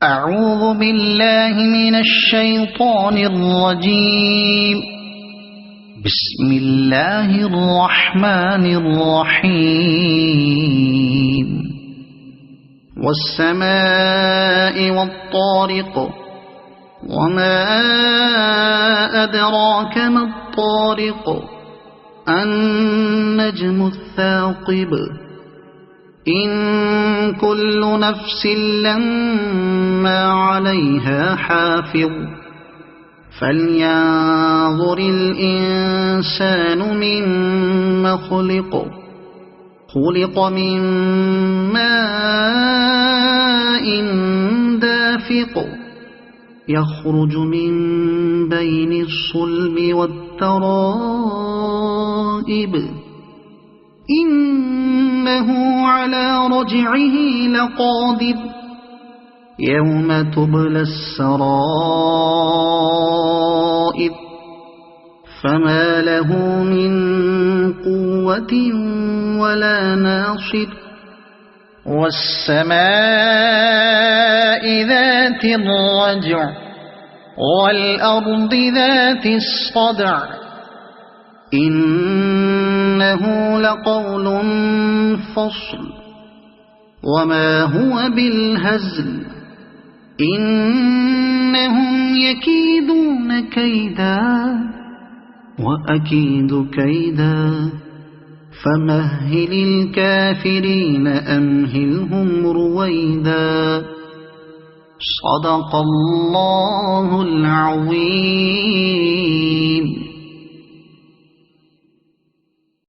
أعوذ بالله من الشيطان الرجيم. بسم الله الرحمن الرحيم. والسماء والطارق وما أدراك ما الطارق النجم الثاقب إن كل نفس لما عليها حافظ فلينظر الإنسان مما خلق من ماء دافق يخرج من بين الصلب والترائب إنه على رجعه لقادر يوم تبلى السرائر فما له من قوة ولا ناصر. والسماء ذات الرجع والأرض ذات الصدع إنه لقول فصل وما هو بالهزل إنهم يكيدون كيدا وأكيد كيدا فمهل الكافرين أمهلهم رويدا. صدق الله العظيم.